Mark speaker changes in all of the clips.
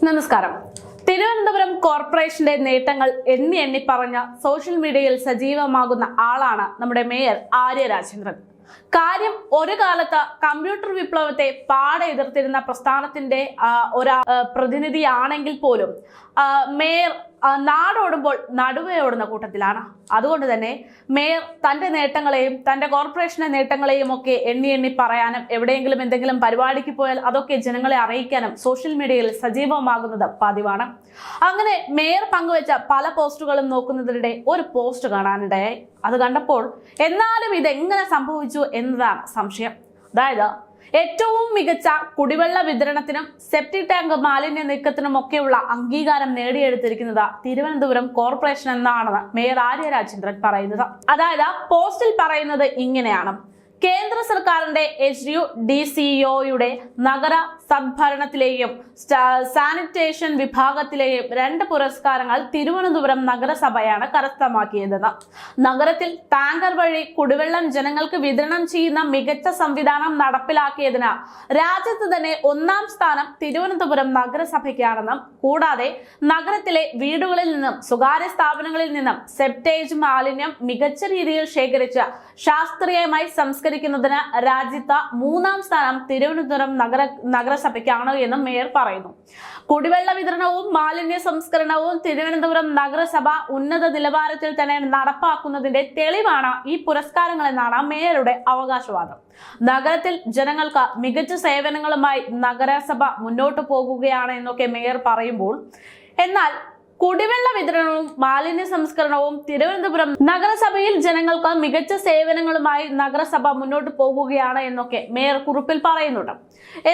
Speaker 1: നമസ്കാരം. തിരുവനന്തപുരം കോർപ്പറേഷന്റെ നേട്ടങ്ങൾ എണ്ണി പറഞ്ഞ സോഷ്യൽ മീഡിയയിൽ സജീവമാകുന്ന ആളാണ് നമ്മുടെ മേയർ ആര്യ രാജേന്ദ്രൻ. കാര്യം ഒരു കാലത്ത് കമ്പ്യൂട്ടർ വിപ്ലവത്തെ പാടെ എതിർത്തിരുന്ന പ്രസ്ഥാനത്തിന്റെ ഒരു പ്രതിനിധിയാണെങ്കിൽ പോലും മേയർ നാടോടുമ്പോൾ നടുവേ ഓടുന്ന കൂട്ടത്തിലാണ്. അതുകൊണ്ട് തന്നെ മേയർ തന്റെ നേട്ടങ്ങളെയും തന്റെ കോർപ്പറേഷന്റെ നേട്ടങ്ങളെയും ഒക്കെ എണ്ണി പറയാനും എവിടെയെങ്കിലും എന്തെങ്കിലും പരിപാടിക്ക് പോയാൽ അതൊക്കെ ജനങ്ങളെ അറിയിക്കാനും സോഷ്യൽ മീഡിയയിൽ സജീവമാകുന്നത് പതിവാണ്. അങ്ങനെ മേയർ പങ്കുവെച്ച പല പോസ്റ്റുകളും നോക്കുന്നതിനിടെ ഒരു പോസ്റ്റ് കാണാനിടയായി. അത് കണ്ടപ്പോൾ എന്നാലും ഇതെങ്ങനെ സംഭവിച്ചു എന്നതാണ് സംശയം. അതായത് ഏറ്റവും മികച്ച കുടിവെള്ള വിതരണത്തിനും സെപ്റ്റിക് ടാങ്ക് മാലിന്യ നീക്കത്തിനും ഒക്കെയുള്ള അംഗീകാരം നേടിയെടുത്തിരിക്കുന്നത് തിരുവനന്തപുരം കോർപ്പറേഷൻ എന്നാണ് മേയർ ആര്യ രാജേന്ദ്രൻ പറയുന്നത്. അതായത് പോസ്റ്റിൽ പറയുന്നത് ഇങ്ങനെയാണ്: കേന്ദ്ര സർക്കാരിന്റെ HUDCOയുടെ നഗര സദ്ഭരണത്തിലെയും സാനിറ്റേഷൻ വിഭാഗത്തിലെയും 2 പുരസ്കാരങ്ങൾ തിരുവനന്തപുരം നഗരസഭയാണ് കരസ്ഥമാക്കിയതെന്ന്. നഗരത്തിൽ ടാങ്കർ വഴി കുടിവെള്ളം ജനങ്ങൾക്ക് വിതരണം ചെയ്യുന്ന മികച്ച സംവിധാനം നടപ്പിലാക്കിയതിന് രാജ്യത്ത് തന്നെ 1ാം സ്ഥാനം തിരുവനന്തപുരം നഗരസഭയ്ക്കാണെന്നും, കൂടാതെ നഗരത്തിലെ വീടുകളിൽ നിന്നും സ്വകാര്യ സ്ഥാപനങ്ങളിൽ നിന്നും സെപ്റ്റേജ് മാലിന്യം മികച്ച രീതിയിൽ ശേഖരിച്ച് ശാസ്ത്രീയമായി സംസ്കരിക്കുന്നതിന് രാജ്യത്ത് 3ാം സ്ഥാനം തിരുവനന്തപുരം നഗരസഭയ്ക്കാണ് എന്നും മേയർ പറയുന്നു. കുടിവെള്ള വിതരണവും മാലിന്യ സംസ്കരണവും തിരുവനന്തപുരം നഗരസഭ ഉന്നത നിലവാരത്തിൽ തന്നെ നടപ്പാക്കുന്നതിന്റെ തെളിവാണ് ഈ പുരസ്കാരങ്ങൾ എന്നാണ് മേയറുടെ അവകാശവാദം. നഗരത്തിൽ ജനങ്ങൾക്ക് മികച്ച സേവനങ്ങളുമായി നഗരസഭ മുന്നോട്ട് പോകുകയാണ് എന്നൊക്കെ മേയർ പറയുമ്പോൾ, എന്നാൽ കുടിവെള്ള വിതരണവും മാലിന്യ സംസ്കരണവും തിരുവനന്തപുരം നഗരസഭയിൽ ജനങ്ങൾക്ക് മികച്ച സേവനങ്ങളുമായി നഗരസഭ മുന്നോട്ട് പോകുകയാണ് എന്നൊക്കെ മേയർ കുറിപ്പിൽ പറയുന്നുണ്ട്.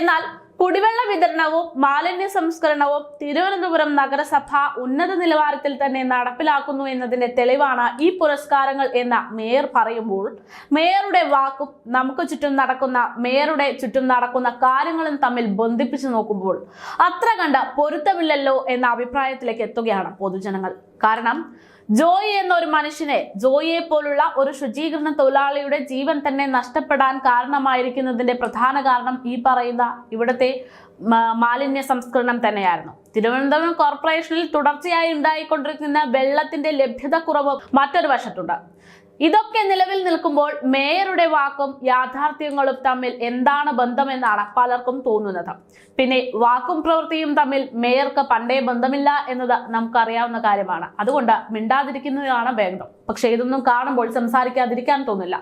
Speaker 1: എന്നാൽ കുടിവെള്ള വിതരണവും മാലിന്യ സംസ്കരണവും തിരുവനന്തപുരം നഗരസഭ ഉന്നത നിലവാരത്തിൽ തന്നെ നടപ്പിലാക്കുന്നു എന്നതിന്റെ തെളിവാണ് ഈ പുരസ്കാരങ്ങൾ എന്ന മേയർ പറയുമ്പോൾ, മേയറുടെ വാക്കും മേയറുടെ ചുറ്റും നടക്കുന്ന കാര്യങ്ങളും തമ്മിൽ ബന്ധിപ്പിച്ചു നോക്കുമ്പോൾ അത്ര കണ്ട പൊരുത്തമില്ലല്ലോ എന്ന അഭിപ്രായത്തിലേക്ക് എത്തുകയാണ് പൊതുജനങ്ങൾ. കാരണം ജോയി എന്ന ഒരു മനുഷ്യനെ, ജോയിയെ പോലുള്ള ഒരു ശുചീകരണ തൊഴിലാളിയുടെ ജീവൻ തന്നെ നഷ്ടപ്പെടാൻ കാരണമായിരിക്കുന്നതിന്റെ പ്രധാന കാരണം ഈ പറയുന്ന ഇവിടുത്തെ മാലിന്യ സംസ്കരണം തന്നെയായിരുന്നു. തിരുവനന്തപുരം കോർപ്പറേഷനിൽ തുടർച്ചയായി ഉണ്ടായിക്കൊണ്ടിരിക്കുന്ന വെള്ളത്തിന്റെ ലഭ്യത കുറവ് മറ്റൊരു വശത്തുണ്ട്. ഇതൊക്കെ നിലവിൽ നിൽക്കുമ്പോൾ മേയറുടെ വാക്കും യാഥാർത്ഥ്യങ്ങളും തമ്മിൽ എന്താണ് ബന്ധമെന്നാണ് പലർക്കും തോന്നുന്നത്. പിന്നെ വാക്കും പ്രവൃത്തിയും തമ്മിൽ മേയർക്ക് പണ്ടേ ബന്ധമില്ല എന്നത് നമുക്കറിയാവുന്ന കാര്യമാണ്. അതുകൊണ്ട് മിണ്ടാതിരിക്കുന്നതാണ് ഭേദം. പക്ഷെ ഇതൊന്നും കാണുമ്പോൾ സംസാരിക്കാതിരിക്കാൻ തോന്നില്ല.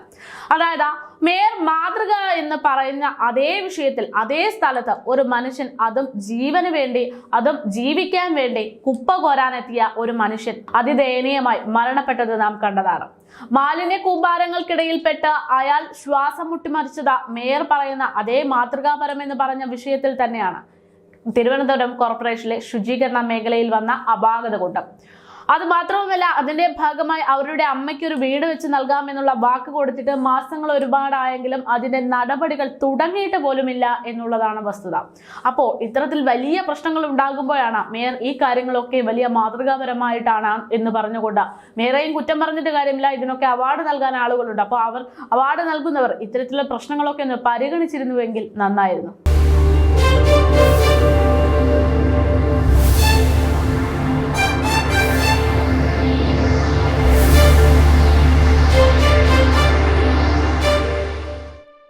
Speaker 1: അതായത് മേയർ മാതൃക എന്ന് പറയുന്ന അതേ വിഷയത്തിൽ, അതേ സ്ഥലത്ത് ഒരു മനുഷ്യൻ, അതും ജീവന് വേണ്ടി, അതും ജീവിക്കാൻ വേണ്ടി കുപ്പ കോരാനെത്തിയ ഒരു മനുഷ്യൻ അതിദയനീയമായി മരണപ്പെട്ടത് നാം കണ്ടതാണ്. മാലിന്യ കൂമ്പാരങ്ങൾക്കിടയിൽപ്പെട്ട് അയാൾ ശ്വാസം മുട്ടിമരിച്ചത് മേയർ പറയുന്ന അതേ മാതൃകാപരം എന്ന് പറഞ്ഞ വിഷയത്തിൽ തന്നെയാണ്. തിരുവനന്തപുരം കോർപ്പറേഷനിലെ ശുചീകരണ മേഖലയിൽ വന്ന അപാകത കൊണ്ട്. അത് മാത്രവുമല്ല, അതിന്റെ ഭാഗമായി അവരുടെ അമ്മയ്ക്ക് ഒരു വീട് വെച്ച് നൽകാമെന്നുള്ള വാക്ക് കൊടുത്തിട്ട് മാസങ്ങൾ ഒരുപാടായെങ്കിലും അതിന്റെ നടപടികൾ തുടങ്ങിയിട്ട് പോലുമില്ല എന്നുള്ളതാണ് വസ്തുത. അപ്പോൾ ഇത്തരത്തിൽ വലിയ പ്രശ്നങ്ങൾ ഉണ്ടാകുമ്പോഴാണ് മേയർ ഈ കാര്യങ്ങളൊക്കെ വലിയ മാതൃകാപരമായിട്ടാണ് എന്ന് പറഞ്ഞുകൊണ്ട് മേയറേയും കുറ്റം പറഞ്ഞിട്ട് കാര്യമില്ല. ഇതിനൊക്കെ അവാർഡ് നൽകാൻ ആളുകളുണ്ട്. അപ്പോൾ അവർ അവാർഡ് നൽകുന്നവർ ഇത്തരത്തിലുള്ള പ്രശ്നങ്ങളൊക്കെ ഒന്ന് പരിഗണിച്ചിരുന്നുവെങ്കിൽ നന്നായിരുന്നു.